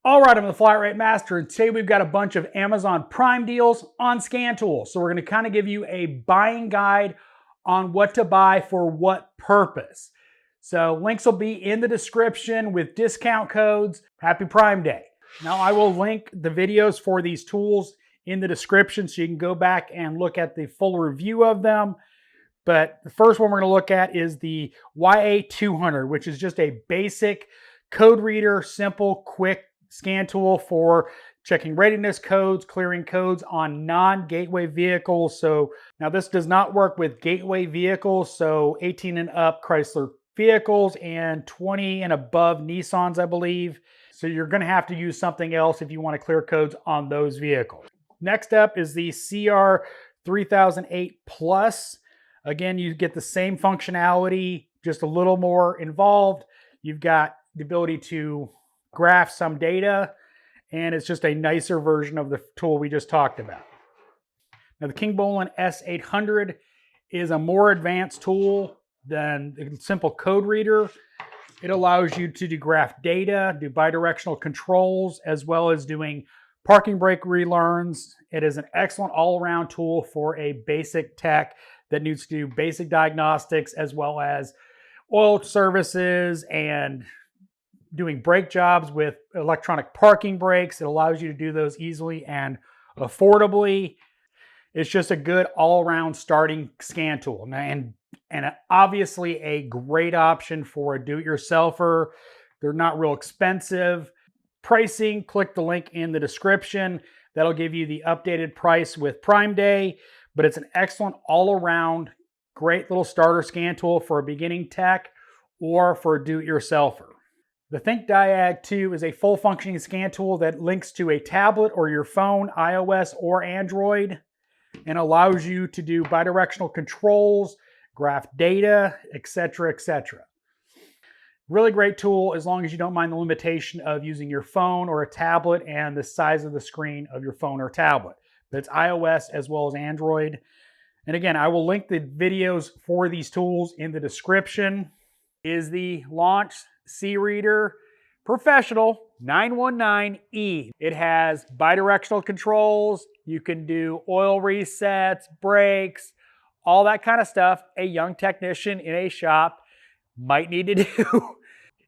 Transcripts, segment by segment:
All right, I'm the Flat Rate Master, and today we've got a bunch of Amazon Prime deals on scan tools. So we're going to kind of give you a buying guide on what to buy for what purpose. So links will be in the description with discount codes. Happy Prime Day. Now I will link the videos for these tools in the description so you can go back and look at the full review of them. But the first one we're going to look at is the YA-200, which is just a basic code reader, simple, quick scan tool for checking readiness codes, clearing codes on non-gateway vehicles. So now this does not work with gateway vehicles, so 18 and up Chrysler vehicles and 20 and above Nissans, I believe. So you're going to have to use something else if you want to clear codes on those vehicles. Next up is the CR3008 Plus. Again, you get the same functionality, just a little more involved. You've got the ability to graph some data, and it's just a nicer version of the tool we just talked about. Now the Kingbolen S800 is a more advanced tool than the simple code reader. It allows you to graph data, do bidirectional controls, as well as doing parking brake relearns. It is an excellent all-around tool for a basic tech that needs to do basic diagnostics as well as oil services and doing brake jobs with electronic parking brakes. It allows you to do those easily and affordably. It's just a good all-around starting scan tool. And obviously a great option for a do-it-yourselfer. They're not real expensive. Pricing, click the link in the description. That'll give you the updated price with Prime Day. But it's an excellent all-around, great little starter scan tool for a beginning tech or for a do-it-yourselfer. The Thinkdiag II is a full functioning scan tool that links to a tablet or your phone, iOS or Android, and allows you to do bidirectional controls, graph data, etc., etc. Really great tool as long as you don't mind the limitation of using your phone or a tablet and the size of the screen of your phone or tablet. But it's iOS as well as Android. And again, I will link the videos for these tools in the description. Is the Launch C-Reader Professional 919E. It has bidirectional controls. You can do oil resets, brakes, all that kind of stuff a young technician in a shop might need to do.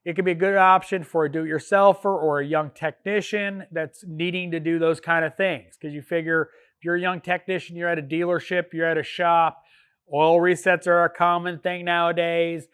It could be a good option for a do-it-yourselfer or a young technician that's needing to do those kind of things. Because you figure if you're a young technician, you're at a dealership, you're at a shop, oil resets are a common thing nowadays.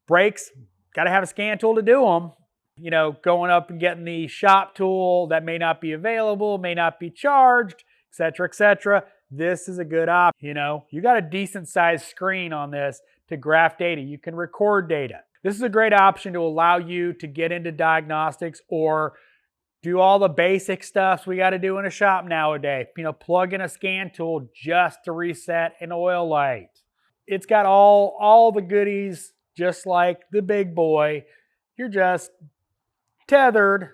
Brakes, got to have a scan tool to do them. You know, going up and getting the shop tool that may not be available, may not be charged, etc., etc. This is a good option. You know, you got a decent sized screen on this to graph data. You can record data. This is a great option to allow you to get into diagnostics or do all the basic stuff we got to do in a shop nowadays. You know, plug in a scan tool just to reset an oil light. It's got all the goodies. Just like the big boy, you're just tethered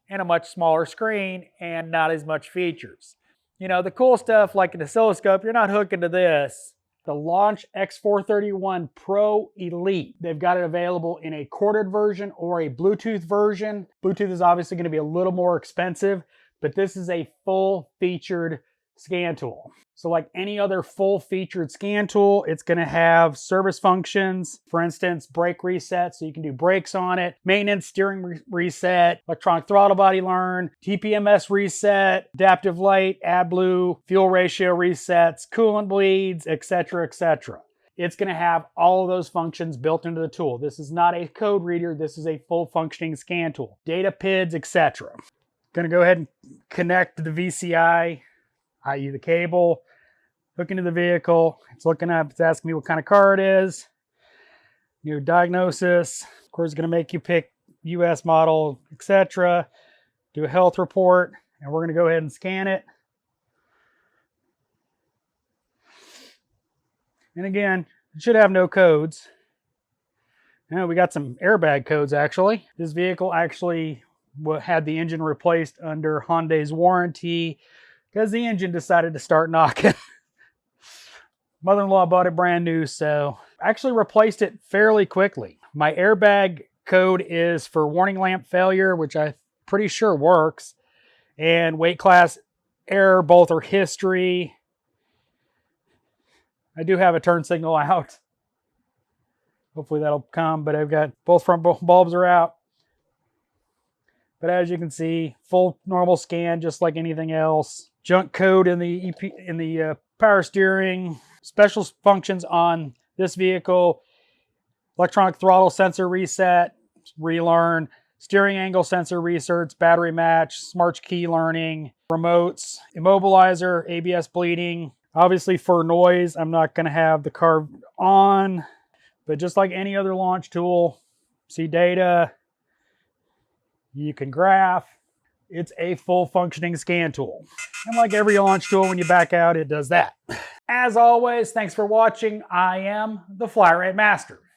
and a much smaller screen and not as much features. You know, the cool stuff like an oscilloscope, you're not hooking to this. The Launch X431 Pro Elite. They've got it available in a corded version or a Bluetooth version. Bluetooth is obviously going to be a little more expensive, but this is a full-featured scan tool. So like any other full-featured scan tool, it's going to have service functions. For instance, brake reset, so you can do brakes on it. Maintenance, steering reset, electronic throttle body learn, TPMS reset, adaptive light, AdBlue, fuel ratio resets, coolant bleeds, etc., etc. It's going to have all of those functions built into the tool. This is not a code reader. This is a full-functioning scan tool. Data PIDs, etc. Going to go ahead and connect the VCI, i.e. the cable, hook into the vehicle. It's looking up, it's asking me what kind of car it is. Your diagnosis, of course, it's going to make you pick US model, etc. Do a health report, and we're going to go ahead and scan it. And again, it should have no codes. Now we got some airbag codes actually. This vehicle actually had the engine replaced under Hyundai's warranty because the engine decided to start knocking. Mother-in-law bought it brand new, so I actually replaced it fairly quickly. My airbag code is for warning lamp failure, which I pretty sure works. And weight class error, both are history. I do have a turn signal out. Hopefully that'll come, but I've got both front bulbs are out. But as you can see, full normal scan, just like anything else. Junk code in the power steering. Special functions on this vehicle: electronic throttle sensor reset, relearn, steering angle sensor research, battery match, smart key learning, remotes, immobilizer, ABS bleeding. Obviously for noise, I'm not going to have the car on, but just like any other launch tool, see data, you can graph. It's a full functioning scan tool. And like every launch tool, when you back out, it does that. As always, thanks for watching. I am the Flatratemaster.